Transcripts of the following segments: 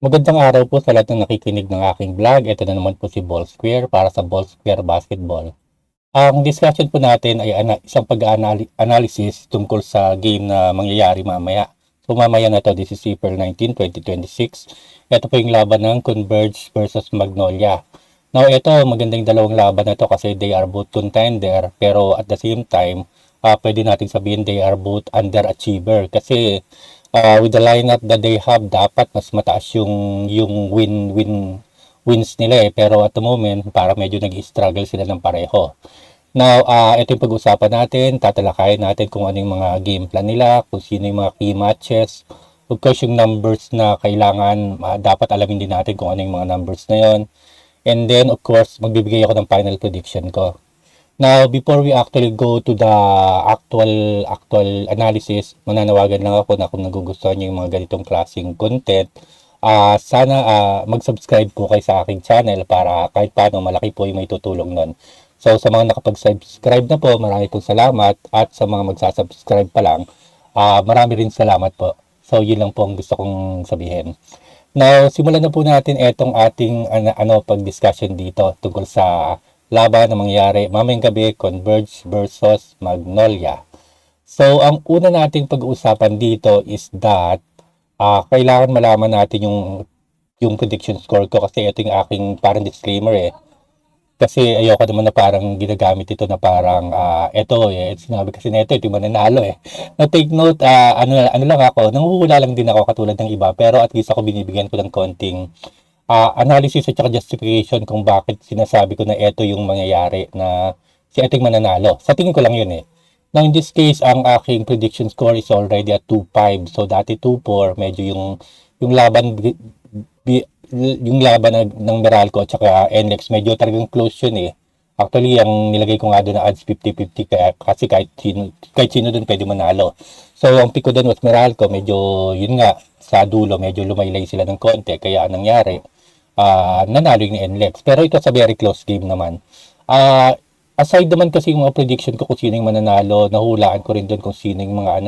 Magandang araw po sa lahat ng nakikinig ng aking vlog. Ito na naman po si Ball Square para sa Ball Square Basketball. Ang discussion po natin ay isang pag-analysis tungkol sa game na mangyayari mamaya. So mamaya na to, this is April 19, 2026. Ito po yung laban ng Converge versus Magnolia. Now ito, magandang dalawang laban na to kasi they are both contender pero at the same time, pwede natin sabihin they are both underachiever kasi with the lineup that they have, dapat mas mataas yung wins nila pero at the moment, para medyo nag-struggle sila ng pareho. Now, ito yung pag-usapan natin, tatalakayin natin kung ano yung mga game plan nila, kung sino yung mga key matches, of course yung numbers na kailangan, dapat alamin din natin kung ano yung mga numbers na yon. And then, of course, magbibigay ako ng final prediction ko. Now, before we actually go to the actual analysis, mananawagan lang ako na kung nagugustuhan niyo yung mga ganitong klaseng content, sana mag-subscribe po kayo sa aking channel para kahit paano malaki po yung may tutulong nun. So, sa mga nakapag-subscribe na po, marami pong salamat. At sa mga magsasubscribe pa lang, marami rin salamat po. So, yun lang po ang gusto kong sabihin. Now, simulan na po natin itong ating pag-discussion dito tungkol sa laban na mangyayari mamayang gabi, Converge versus Magnolia. So, ang una nating pag-uusapan dito is that kailangan malaman natin yung prediction score ko kasi ito yung aking parang disclaimer Kasi ayoko naman na parang ginagamit ito na parang sinabi kasi na ito yung mananalo Na take note, ano lang ako, nanguhula lang din ako katulad ng iba pero at least ako binibigyan ko ng konting analysis at saka justification kung bakit sinasabi ko na ito yung mangyayari na si ito yung mananalo. Sa tingin ko lang yun Now in this case, ang aking prediction score is already at 2-5. So dati 2-4, medyo yung laban yung laban ng Meralco at saka NLEX medyo talagang close yun Actually, ang nilagay ko nga doon na odds 50-50 kaya kasi kahit sino doon pwede manalo. So, ang pick ko doon was Meralco, medyo yun nga sa dulo medyo lumaylay sila ng konti kaya ang nangyari nanalo yung NLEX. Pero ito sa very close game naman. Aside naman kasi yung mga prediction ko kung sino yung mananalo, nahulaan ko rin doon kung sino yung mga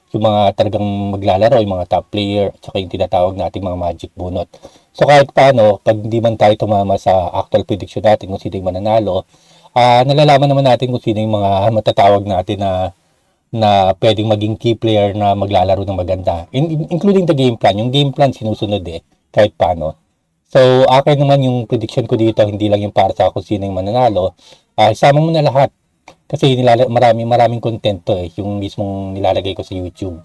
yung mga talagang maglalaro, yung mga top player, at saka yung tinatawag nating mga magic bunot. So kahit paano, pag hindi man tayo tumama sa actual prediction natin kung sino yung mananalo, nalalaman naman natin kung sino yung mga matatawag natin na pwedeng maging key player na maglalaro ng maganda. Including the game plan. Yung game plan sinusunod kahit paano. So, akin naman yung prediction ko dito, hindi lang yung para sa kung sino yung mananalo. Isama mo na lahat. Kasi maraming content to yung mismong nilalagay ko sa YouTube.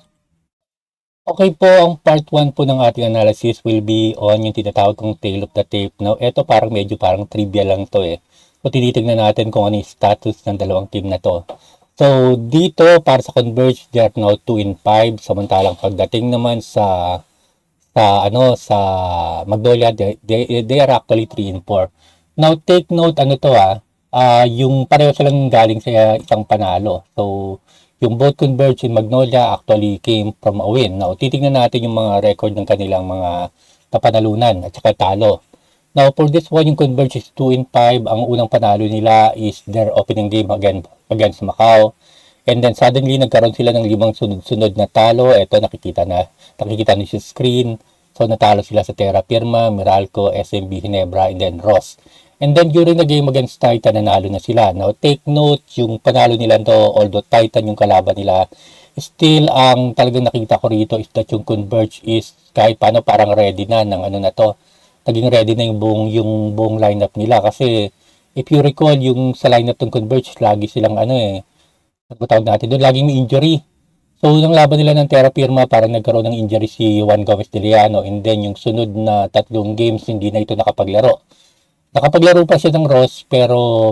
Okay po, ang part 1 po ng ating analysis will be on yung tinatawag kong tail of the tape. Now, ito medyo parang trivia lang to So, tinitignan natin kung ano yung status ng dalawang team na to. So, dito, para sa Converge, they are now 2-5. Samantalang pagdating naman sa Magnolia, they are actually 3-4. Now, take note, yung pareho silang galing sa isang panalo. So, yung both Converge and Magnolia actually came from a win. Now, titingnan natin yung mga record ng kanilang mga napanalunan at saka talo. Now, for this one, yung Converge is 2-5. Ang unang panalo nila is their opening game against Macau. And then suddenly nagkaroon sila ng 5 sunod-sunod na talo. Ito nakikita niyo sa screen. So natalo sila sa Terra Firma, Meralco, SMB Ginebra, and then Ross. And then during the game against Titan, nanalo na sila. Now take note, yung panalo nila although Titan yung kalaban nila, still ang talagang nakita ko rito is that yung Converge is kahit paano parang ready na ng Naging ready na yung buong lineup nila kasi if you recall yung sa lineup ng Converge, lagi silang nagpatawag natin doon, laging may injury. So, yung laban nila ng Terra Firma, parang nagkaroon ng injury si Juan Gomez de Liano, and then yung sunod na 3 games, hindi na ito nakapaglaro. Nakapaglaro pa siya ng Ross, pero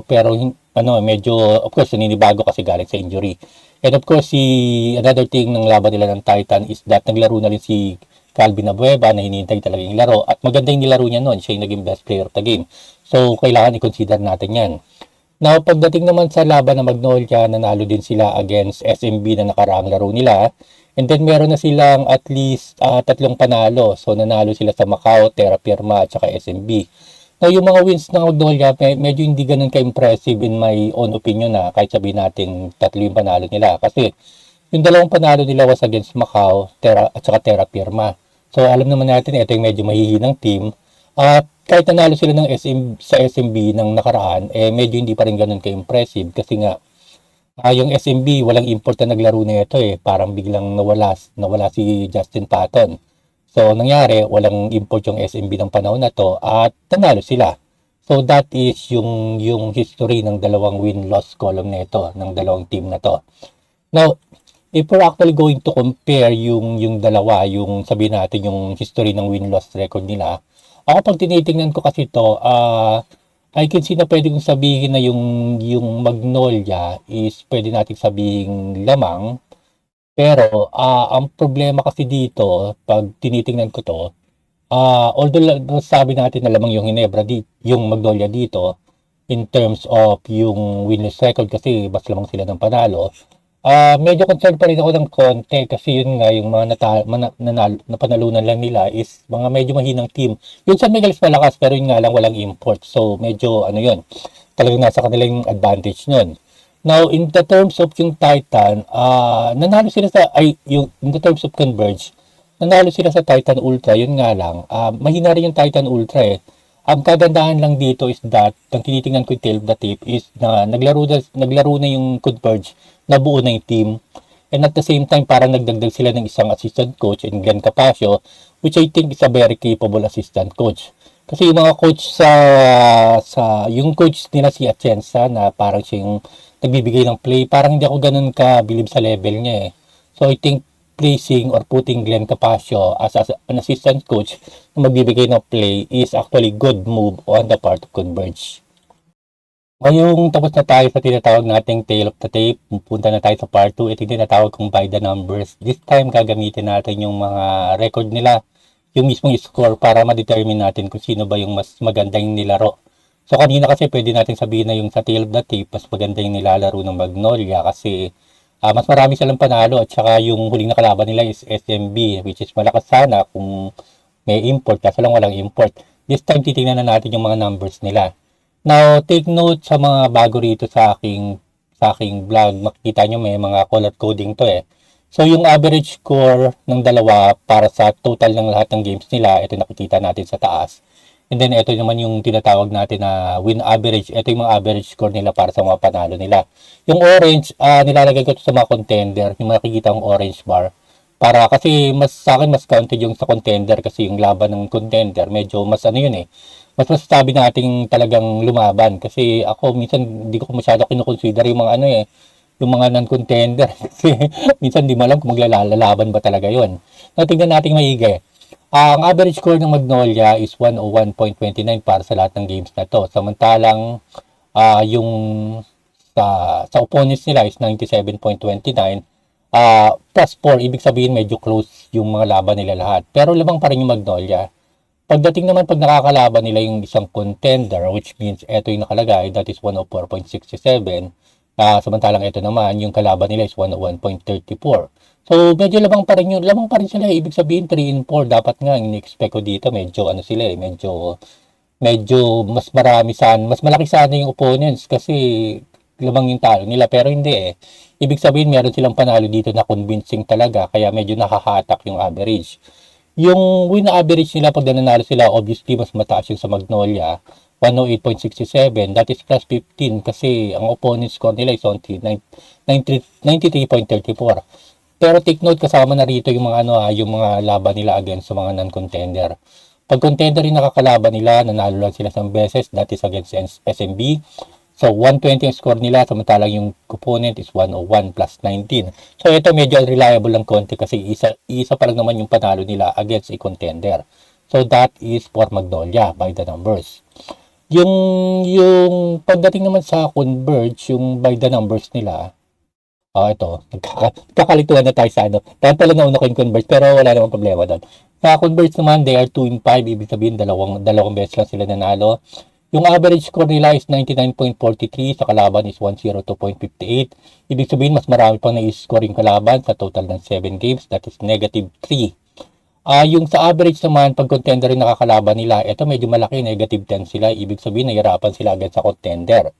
medyo, of course, naninibago kasi galing sa injury. And of course, another thing ng laban nila ng Titan is that naglaro na rin si Calvin Abueva na hinihintay talaga yung laro. At maganda yung nilaro niya noon, siya yung naging best player of the game. So, kailangan i-consider natin yan. Now, pagdating naman sa laban ng Magnolia, nanalo din sila against SMB na nakaraang laro nila. And then, meron na silang at least 3 panalo. So, nanalo sila sa Macau, Terra Firma, at saka SMB. Now, yung mga wins ng Magnolia, medyo hindi ganun ka-impressive in my own opinion kahit sabihin natin 3 yung panalo nila. Kasi, yung 2 panalo nila was against Macau, at saka Terra Firma. So alam naman natin ito yung medyo mahihinang team. At kahit nanalo sila ng sa SMB ng nakaraan, medyo hindi pa rin ganun ka-impressive kasi nga yung SMB walang import na naglaro na ito parang biglang nawala si Justin Patton. So nangyari, walang import yung SMB ng panahon na to at nanalo sila. So that is yung history ng dalawang win-loss column na ito, ng dalawang team na to. Now, if we're actually going to compare yung dalawa, yung sabihin natin yung history ng win-loss record nila, ako pag tinitingnan ko kasi to, I can see na pwede kong sabihin na yung Magnolia is pwede nating sabihin lamang. Pero ang problema kasi dito, pag tinitingnan ko to, although sabi natin na lamang yung Ginebra yung Magnolia dito, in terms of yung winless record kasi mas lamang sila ng panalo, medyo concerned pa rin ako ng konti kasi yun nga yung mga napanalunan lang nila is mga medyo mahinang team. Yung San Miguel is malakas pero yun nga lang walang import. So medyo ano yun, talagang nasa kanila yung advantage nun. Now, in the terms of yung Titan, nanalo sila in the terms of Converge, nanalo sila sa Titan Ultra, yun nga lang, mahina rin yung Titan Ultra Ang kagandahan lang dito is that, ang tinitingnan ko yung tail of the tape is na naglaro na yung Converge, nabuo na yung team. And at the same time, parang nagdagdag sila ng isang assistant coach in Glenn Capasio, which I think is a very capable assistant coach. Kasi yung mga coach yung coach nila si Atienza na parang siya yung nagbibigay ng play, parang hindi ako ganun ka-believe sa level niya So I think placing or putting Glenn Capasio as an assistant coach na magbibigay ng play is actually good move on the part of Converge. Ngayong tapos na tayo sa tinatawag nating tail of the tape, punta na tayo sa part 2. Ito yung tinatawag kong by the numbers. This time, gagamitin natin yung mga record nila, yung mismong score para ma-determine natin kung sino ba yung mas maganda yung nilaro. So kanina kasi pwede natin sabihin na yung sa tail of the tape, mas maganda yung nilalaro ng Magnolia kasi mas marami silang panalo at saka yung huling na kalaban nila is SMB, which is malakas sana kung may import kaso lang walang import. This time titingnan na natin yung mga numbers nila. Now, take note sa mga bago rito sa aking vlog, makikita nyo may mga color coding to So yung average score ng dalawa para sa total ng lahat ng games nila, ito nakikita natin sa taas. And then ito naman yung tinatawag natin na win average. Ito yung mga average score nila para sa mga panalo nila. Yung orange, nilalagay ko sa mga contender, yung makikita yung orange bar. Para kasi sa akin mas counted yung sa contender kasi yung laban ng contender medyo mas mas masasabi nating talagang lumaban kasi ako minsan hindi ko masyado kinukonsider yung mga yung mga non-contender kasi minsan di mo alam kung maglalaban ba talaga yun. Tingnan natin maigi. Ang average score ng Magnolia is 101.29 para sa lahat ng games na to. Samantalang yung sa opponents nila is 97.29 plus 4, ibig sabihin medyo close yung mga laban nila lahat. Pero lamang pa rin yung Magnolia. Pagdating naman pag nakakalaban nila yung isang contender, which means eto yung nakalagay, that is 104.67. Samantalang ito naman, yung kalaban nila is 101.34. So, medyo lamang pa rin sila. Ibig sabihin, 3 and 4. Dapat nga, in-expect ko dito, medyo medyo mas malaki sana yung opponents kasi lamang yung talo nila. Pero hindi Ibig sabihin, meron silang panalo dito na convincing talaga, kaya medyo nakahatak yung average. Yung win average nila pag nanalo sila, obviously, mas mataas yung sa Magnolia. 108.67, that is plus 15 kasi ang opponent score nila is only 93.34. Pero take note, kasama na rito yung mga yung mga laban nila against sa mga non-contender. Pag contender yung nakakalaban nila, nanalo lang sila isang beses, that is against SMB. So 120 ang score nila, samantalang yung opponent is 101 plus 19. So ito medyo reliable lang konti kasi isa pa lang naman yung panalo nila against a contender. So that is for Magnolia by the numbers. Yung pagdating naman sa Converge, yung by the numbers nila, ito, nagkakalituan na tayo sa Dahil pala nauna ko yung Converge, pero wala namang problema doon. Sa Converge naman, they are 2-5, ibig sabihin dalawang beses lang sila nanalo. Yung average score nila is 99.43, sa kalaban is 102.58. Ibig sabihin, mas marami pang na-score yung kalaban sa total ng 7 games, that is -3. Yung sa average naman, pag contender rin nakakalaban nila, ito medyo malaki, -10 sila. Ibig sabihin, nahirapan sila agad sa contender.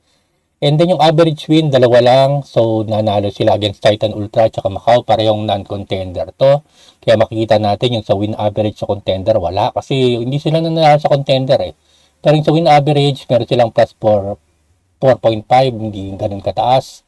And then yung average win, dalawa lang. So, nanalo sila against Titan Ultra at Macau. Parehong non-contender to. Kaya makikita natin yung sa win average sa contender, wala. Kasi hindi sila nanalo sa contender eh. Pero yung sa win average, meron silang plus 4.5, hindi ganun kataas.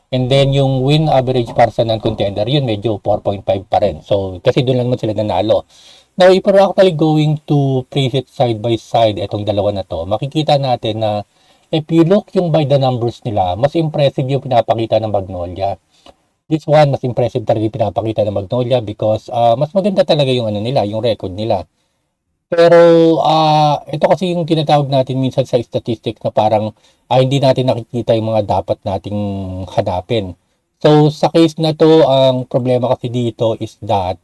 And then yung win average para sa non-contender, yun medyo 4.5 pa rin. So, kasi doon lang naman sila nanalo. Now, if we're actually going to place it side by side, itong dalawa na to, makikita natin na if you look yung by the numbers nila, mas impressive yung pinapakita ng Magnolia. This one, mas impressive talaga yung pinapakita ng Magnolia because mas maganda talaga yung ano nila, yung record nila. Pero ito kasi yung tinatawag natin minsan sa statistics na parang hindi natin nakikita yung mga dapat nating hanapin. So sa case na to, ang problema kasi dito is that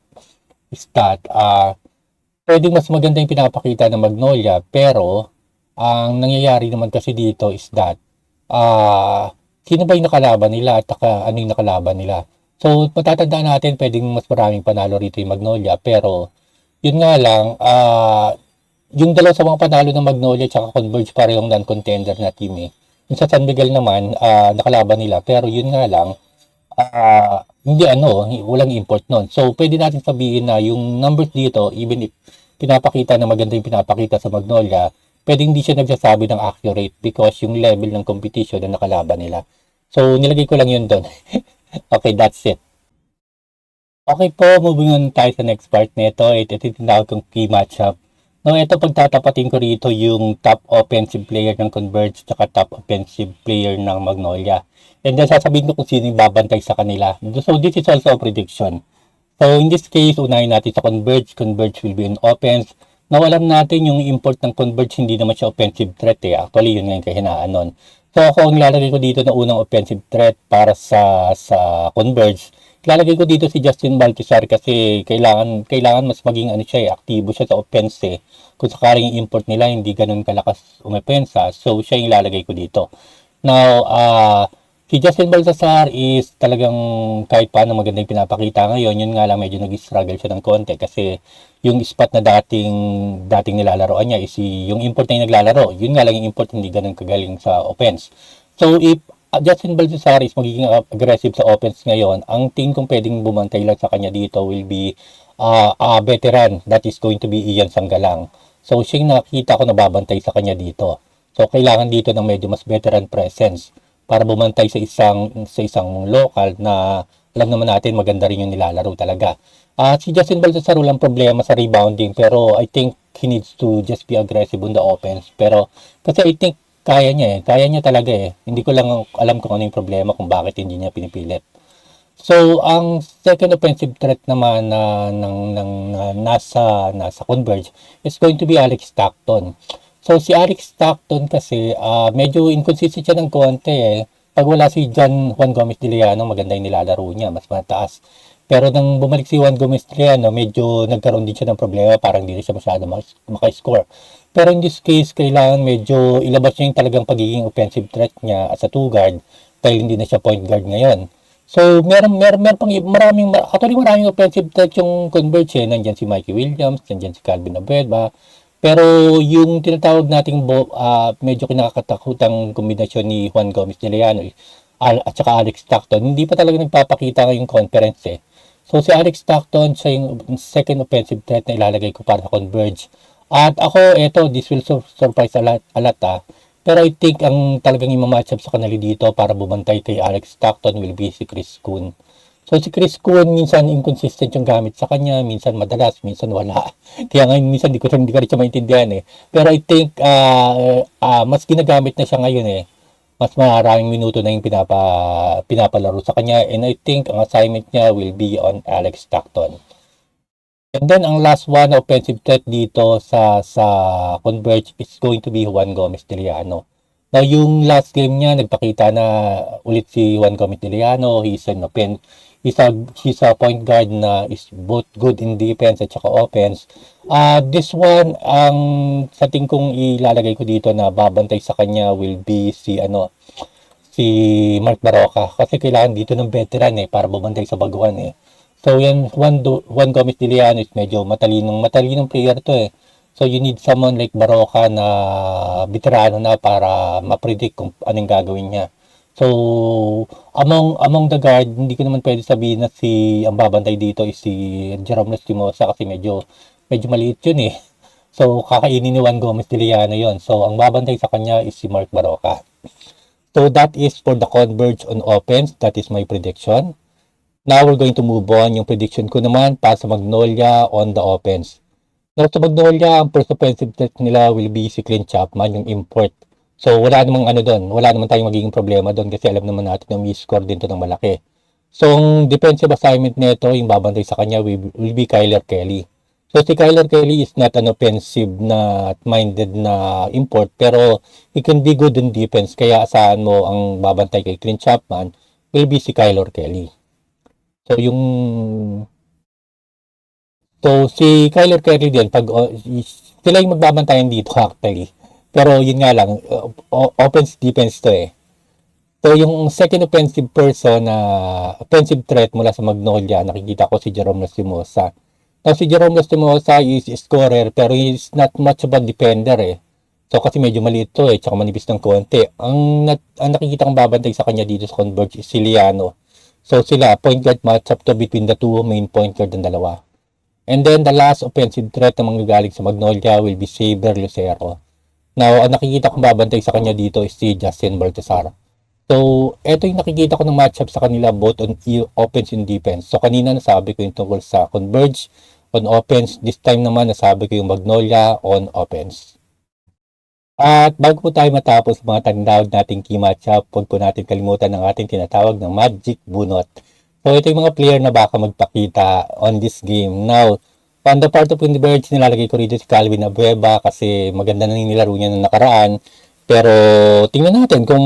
pwedeng mas maganda yung pinapakita ng Magnolia, pero ang nangyayari naman kasi dito is that sino ba yung nakalaban nila at ano yung nakalaban nila. So matatandaan natin pwedeng mas maraming panalo rito yung Magnolia, pero yun nga lang, yung dalawa sa mga panalo ng Magnolia at Converge parehong non-contender na team eh. Yung sa San Miguel naman, nakalaban nila, pero yun nga lang, hindi walang import nun. So, pwede natin sabihin na yung numbers dito, even if pinapakita na maganda yung pinapakita sa Magnolia, pwede hindi siya nagsasabi ng accurate because yung level ng competition na nakalaban nila. So, nilagay ko lang yun doon. Okay, that's it. Okay po, moving on tayo sa next part nito. Ito tinatawag kong key matchup. No, ito pagtatapatin ko rito yung top offensive player ng Converge at top offensive player ng Magnolia. And then sasabihin ko kung sino yung babantay sa kanila. So this is also a prediction. So in this case, unahin natin sa Converge. Converge will be an offense. Now alam natin yung import ng Converge, hindi naman siya offensive threat eh. Actually, yun nga yung kahinaan nun. So ako ang lalagay ko dito na unang offensive threat para sa Converge. Lalagay ko dito si Justin Baltazar kasi kailangan mas maging aktibo siya sa offense eh. Kung sakaling import nila hindi ganoon kalakas umepensa, so siya yung ilalagay ko dito. Now, si Justin Baltazar is talagang kahit paano maganda yung pinapakita ngayon, yun nga lang medyo nag-struggle siya ng konti kasi yung spot na dating nilalaroan niya is yung import na yung naglalaro. Yun nga lang yung import hindi ganoon kagaling sa offense. So if Justin Baltazar is magiging aggressive sa offense ngayon, ang team kong pwedeng bumantay lang sa kanya dito will be a veteran, that is going to be Ian Sanggalang. So siya yung nakita ko na babantay sa kanya dito. So kailangan dito ng medyo mas veteran presence para bumantay sa isang local na alam naman natin maganda rin yung nilalaro talaga. Si Justin Baltazar walang problema sa rebounding, pero I think he needs to just be aggressive on the offense. Pero kasi I think kaya niya talaga eh. Hindi ko lang alam kung ano yung problema kung bakit hindi niya pinipilit. So, ang second offensive threat naman na nasa Converge is going to be Alex Stockton. So, si Alex Stockton kasi medyo inconsistent siya ng konti eh. Pag wala si Juan Gomez de Liano, maganda yung nilalaro niya, mas mataas. Pero nang bumalik si Juan Gomez de Liano, medyo nagkaroon din siya ng problema, parang hindi siya masyado makascore. Pero in this case, kailangan medyo ilabas niya yung talagang pagiging offensive threat niya as a two guard dahil hindi na siya point guard ngayon. So, meron pang maraming offensive threat yung Converge eh. Nandiyan si Mikey Williams, nandiyan si Calvin Abuelva. Pero yung tinatawag nating medyo kinakatakutang kombinasyon ni Juan Gomez de Liano at saka Alex Stockton, hindi pa talaga nagpapakita ngayong conference eh. So, si Alex Stockton, siya yung second offensive threat na ilalagay ko para sa Converge. At ako, this will surprise a lot Pero I think ang talagang i-matchup sa kanila dito para bumantay kay Alex Stockton will be si Chris Kuhn. So si Chris Kuhn minsan inconsistent yung gamit sa kanya, minsan madalas, minsan wala. Kaya ngayon minsan hindi ko rin siya maintindihan eh. Pero I think mas ginagamit na siya ngayon eh. Mas maraming minuto na yung pinapalaro sa kanya, and I think ang assignment niya will be on Alex Stockton. And then, ang last one na offensive threat dito sa Converge is going to be Juan Gomez de Liano. Now, yung last game niya, nagpakita na ulit si Juan Gomez de Liano. He's a point guard na is both good in defense at saka offense. This one, ang setting kong ilalagay ko dito na babantay sa kanya will be si Mark Baroka. Kasi kailangan dito ng veteran eh, para bumantay sa baguhan eh. So yan, Juan Gomez de Liano is medyo matalinong player to eh. So you need someone like Baroka na veterano na para ma-predict kung anong gagawin niya. So, among the guard, hindi ko naman pwede sabihin na ang babantay dito is si Jerome Lastimosa kasi medyo maliit yun eh. So, kakainin ni Juan Gomez de Liano yun. So, ang babantay sa kanya is si Mark Baroka. So, that is for the Converge on offense. That is my prediction. Now, we're going to move on. Yung prediction ko naman para sa Magnolia on the offense. Now, sa Magnolia, ang first offensive threat nila will be si Clint Chapman, yung import. So, wala namang doon. Wala naman tayong magiging problema doon kasi alam naman natin na may score din to ng malaki. So, ang defensive assignment nito, yung babantay sa kanya will be Kyler Kelly. So, si Kyler Kelly is not an offensive na minded na import, pero he can be good in defense. Kaya asahan mo ang babantay kay Clint Chapman will be si Kyler Kelly. So, si Kyler Kelly din, sila yung magbabantayan dito actually. Pero yun nga lang, offense defense to eh. So yung second offensive offensive threat mula sa Magnolia, nakikita ko si Jerome Lastimosa. Now si Jerome Lastimosa is scorer pero he is not much of a defender eh. So kasi medyo maliit to eh, tsaka manipis ng konti. Ang nakikita kong babantay sa kanya dito sa Converge is si Liano. So sila, point guard matchup to between the two main point guard ng dalawa. And then the last offensive threat na manggagaling sa Magnolia will be Saber Lucero. Now, ang nakikita kong babantay sa kanya dito is si Justin Baltazar. So, eto yung nakikita ko ng matchup sa kanila both on offense and defense. So, kanina nasabi ko yung tungkol sa Converge on offense. This time naman nasabi ko yung Magnolia on offense. At bago po tayo matapos mga tinatawag nating key matchup, huwag po natin kalimutan ang ating tinatawag ng Magic Bunot. So, ito yung mga player na baka magpakita on this game. Now, on the part of Converge, nilalagay ko rito si Calvin Abueva kasi maganda na nilaro niya ng nakaraan. Pero tingnan natin kung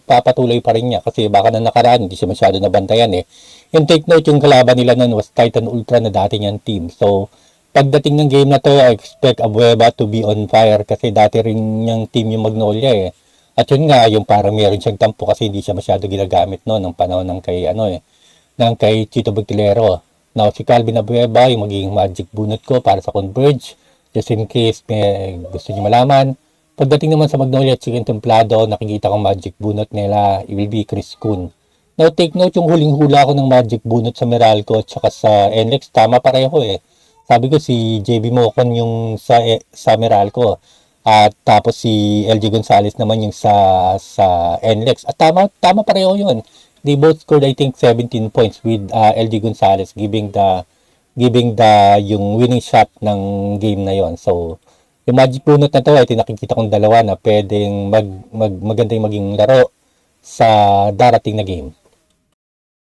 papatuloy pa rin niya kasi baka na nakaraan hindi siya masyado nabantayan eh. Yung take note, yung kalaban nila noon was Titan Ultra na dati niyang team. So pagdating ng game na to, I expect Abueva to be on fire kasi dati rin niyang team yung Magnolia eh. At yun nga, yung parang meron siyang tampo kasi hindi siya masyado ginagamit noon ng panahon ng kay Chito Bugtilero. Now, si Calvin Abueva, yung magiging magic bunot ko para sa Converge. Just in case may gusto niyo malaman. Pagdating naman sa Magnolia at Chicken Templado, nakikita kong magic bunot nila, it will be Chris Kuhn. Now, take note, yung huling hula ko ng magic bunot sa Meralco at saka sa NLEX, tama pareho eh. Sabi ko si JB Mocon yung sa Meralco. At tapos si LG Gonzalez naman yung sa NLEX. At tama pareho yun. They both scored I think 17 points with LG Gonzalez giving the yung winning shot ng game na yon. So yung magic bunot na to ay nakikita kong dalawa na pwedeng maganda yung maging laro sa darating na game.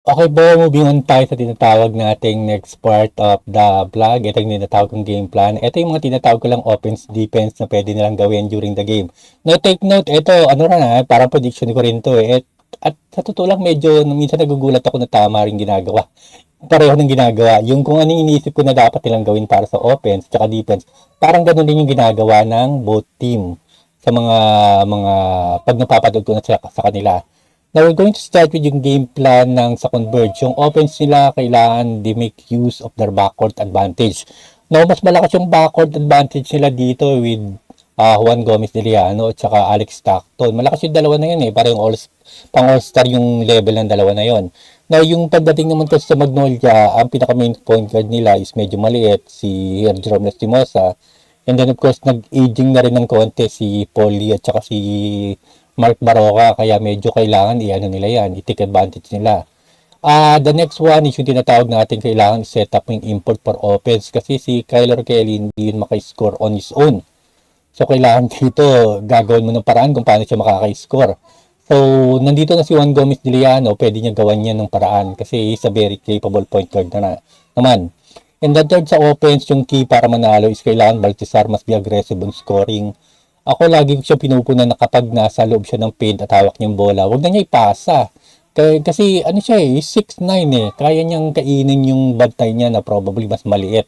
Okay po, moving on tayo sa tinatawag nating next part of the vlog. Ito yung tinatawag kong game plan. Ito yung mga tinatawag ko lang offense, defense na pwede nilang gawin during the game. Now take note, ito parang prediction ko rin to eh. At sa totoo lang medyo minsan nagugulat ako na tama rin ginagawa. Pareho ng ginagawa. Yung kung ano yung iniisip ko na dapat nilang gawin para sa offense at defense, parang ganun din yung ginagawa ng both team sa mga pag napapanood ko na sa kanila. Now we're going to start with yung game plan ng sa Converge. Yung offense nila kailangan they make use of their backcourt advantage. Now mas malakas yung backcourt advantage nila dito with Juan Gomez de Liano at saka Alex Stockton. Malakas yung dalawa na yun eh. Parang pang all-star yung level ng dalawa na yun. Now, yung pagdating naman kasi sa Magnolia, ang pinaka-main point guard nila is medyo maliit, si Jerome Lastimosa. And then, of course, nag-aging na rin ng konti si Paul Lee at saka si Mark Baroka. Kaya medyo kailangan nila yan, i-take advantage nila. The next one is yung tinatawag natin kailangan set up yung import for offense kasi si Kyler Kelly hindi yun makiscore on his own. So, kailangan dito gagawin mo ng paraan kung paano siya makaka-score. So, nandito na si Juan Gomez de Liano, pwede niya gawan niya ng paraan kasi he's a very capable point guard naman. And the third sa offense, yung key para manalo is kailangan Baltazar mas be aggressive on scoring. Ako lagi ko siya pinupunan na kapag nasa loob siya ng paint at hawak niyang bola, huwag na niya ipasa. Kasi ano siya eh, 6'9 eh. Kaya niyang kainin yung bantay niya na probably mas maliit.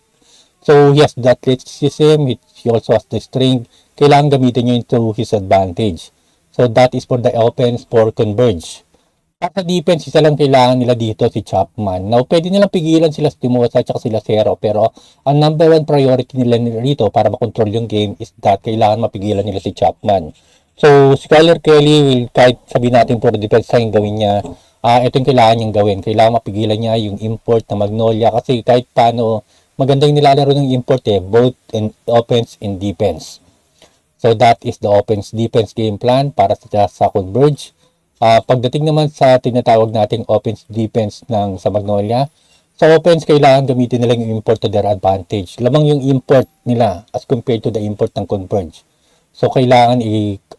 So, he has the athleticism, he also has the strength. Kailangan gamitin niyo into his advantage. So, that is for the offense for Converge. At sa defense, isa lang kailangan nila dito si Chapman. Now, pwede nilang pigilan sila Timosa at sila Zero. Pero, ang number one priority nila rito para makontrol yung game is that kailangan mapigilan nila si Chapman. So, si Kyler Kelly will, kahit sabihin natin puro defense yung gawin niya, ito yung kailangan niyang gawin. Kailangan mapigilan niya yung import na Magnolia kasi kahit paano, maganda yung nilalaro ng import both in offense and defense. So, that is the offense-defense game plan para sa Converge. Pagdating naman sa tinatawag nating offense-defense sa Magnolia, sa offense, kailangan gamitin nila yung import to their advantage. Lamang yung import nila as compared to the import ng Converge. So, kailangan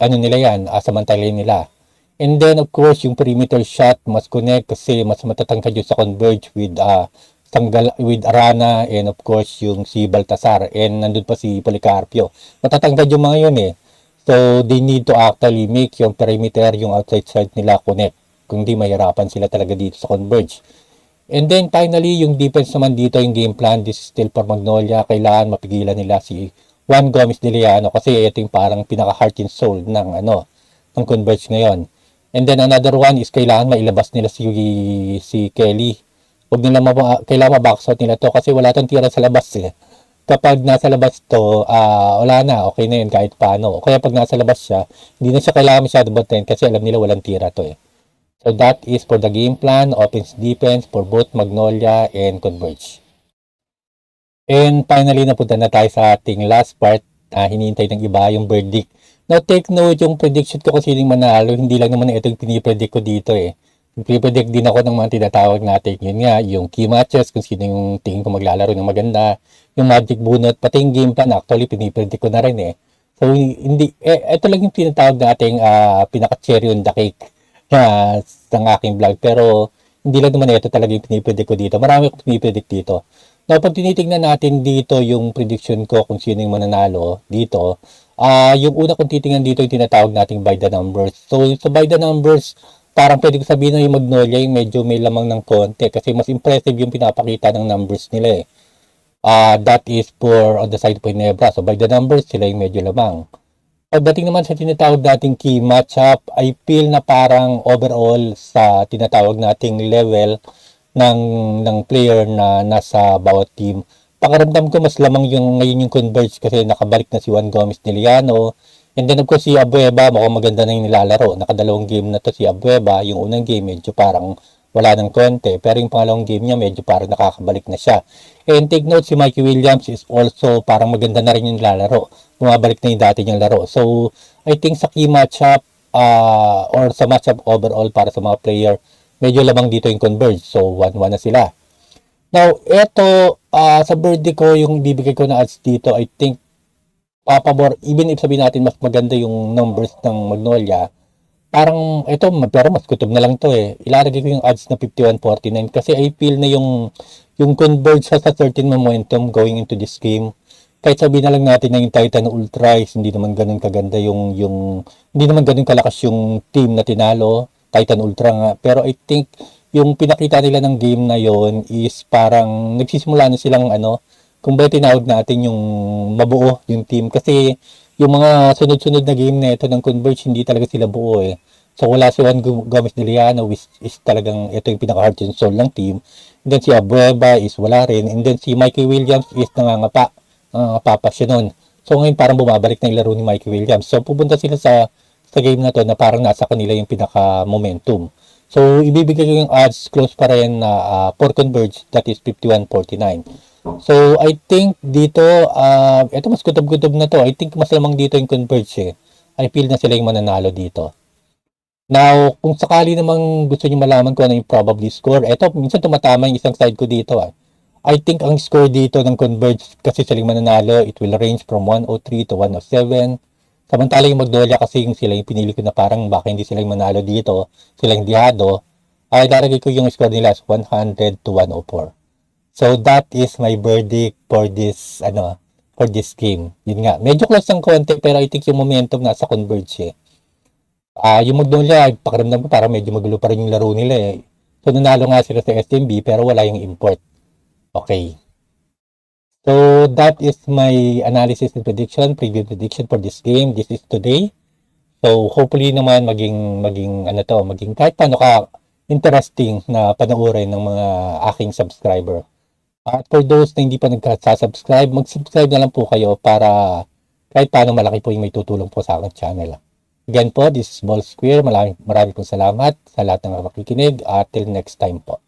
ano nila yan, samantalin nila. And then, of course, yung perimeter shot must connect kasi mas matatangkad yung sa Converge with Arana and of course, yung si Baltasar. And nandun pa si Policarpio. Matatangkad yung mga yun So, they need to actually make yung perimeter, yung outside side nila connect. Kung di, mahirapan sila talaga dito sa Converge. And then, finally, yung defense naman dito, yung game plan, this is still for Magnolia. Kailangan mapigilan nila si Juan Gomez de Liano kasi ito yung parang pinaka-heart and soul ng Converge ngayon. And then another one is kailangan mailabas nila si Kelly. Huwag nila kailangan ma-box out nila to kasi wala tong tira sa labas Kapag nasa labas to, wala na, okay na yun kahit paano. Kaya pag nasa labas siya, hindi na siya kailangan masyado bantayan kasi alam nila walang tira to So that is for the game plan, offense defense for both Magnolia and Converge. And finally, napunta na tayo sa ating last part. Hinihintay ng iba yung verdict. Now, take note, yung prediction ko kung sinong manalo, hindi lang naman ito yung pinipredict ko dito Pinipredict din ako ng mga tinatawag natin. Yun nga, yung key matches, kung sino yung tingin ko maglalaro ng maganda, yung magic bunot, pati yung game plan, actually, pinipredict ko na rin So, hindi, ito lang yung tinatawag nating pinaka-cherry on the cake ng aking vlog. Pero, hindi lang naman ito talaga yung pinipredict ko dito. Marami akong pinipredict dito. Now, pag tinitingnan natin dito yung prediction ko kung sino yung mananalo dito, yung una kong titingnan dito yung tinatawag nating by the numbers. So, sa by the numbers, parang pwede ko sabihin na yung Magnolia yung medyo may lamang ng konti kasi mas impressive yung pinapakita ng numbers nila That is for on the side po Ginebra. So, by the numbers, sila yung medyo lamang. Pagdating naman sa tinatawag nating key matchup, I feel na parang overall sa tinatawag nating level ng player na nasa bawat team. Pakiramdam ko mas lamang yung ngayon yung Converge kasi nakabalik na si Juan Gomez de Liano. And then of course si Abueva, mukhang maganda na yung nilalaro. Nakadalawang game na to si Abueva. Yung unang game medyo parang wala ng konti. Pero yung pangalawang game niya medyo parang nakakabalik na siya. And take note, si Mikey Williams is also parang maganda na rin yung nilalaro. Bumabalik na yung dati niyang laro. So I think sa key matchup or sa matchup overall para sa mga player, medyo lamang dito yung Converge. So, 1-1 na sila. Now, eto, sa birthday ko, yung bibigay ko na odds dito, I think, papabor, even if sabihin natin mas maganda yung numbers ng Magnolia, parang, eto, pero mas kutob na lang to Ilalagay ko yung odds na 51-49 kasi I feel na yung Converge sa certain momentum going into this game. Kahit sabihin na lang natin na yung Titan Ultra hindi naman ganun kaganda hindi naman ganun kalakas yung team na tinalo. Titan Ultra nga. Pero I think yung pinakita nila ng game na yon is parang nagsisimula na silang kung ba tinawag natin yung mabuo yung team. Kasi yung mga sunod-sunod na game na ito ng Converge, hindi talaga sila buo So wala si Juan Gomez de Liano, which is talagang ito yung pinaka-heart and soul ng team. And then si Abueva is wala rin. And then si Mikey Williams is nangangapa siya nun. So ngayon parang bumabalik na yung laro ni Mikey Williams. So pupunta sila sa game na to na parang nasa kanila yung pinaka-momentum. So, ibibigay ko yung odds close pa rin na for Converge, that is 51-49. So, I think dito, ito mas kutob-kutob na to. I think mas lamang dito yung Converge I feel na sila yung mananalo dito. Now, kung sakali namang gusto nyo malaman kung ano yung probably score, ito, minsan tumatama yung isang side ko dito I think ang score dito ng Converge kasi sila yung mananalo, it will range from 103 to 107. Samantala yung Magnolia kasi yung sila yung pinili ko na parang baka hindi sila yung manalo dito, sila yung dihado, ay daragay ko yung score nila as 100 to 104. So that is my verdict for this game. Yun nga, medyo close ng konti pero I think yung momentum nasa Converge yung Magnolia, pakiramdam ko parang medyo magulo pa rin yung laro nila So nanalo nga sila sa SMB pero wala yung import. Okay. So that is my analysis and preview prediction for this game. This is today. So hopefully naman maging kahit paano ka interesting na panoorin ng mga aking subscriber. At for those na hindi pa nagka-subscribe, mag-subscribe na lang po kayo para kahit paano malaki po yung may tutulong po sa aking channel. Again po, this is Ball Square. Maraming po salamat sa lahat ng makikinig at till next time po.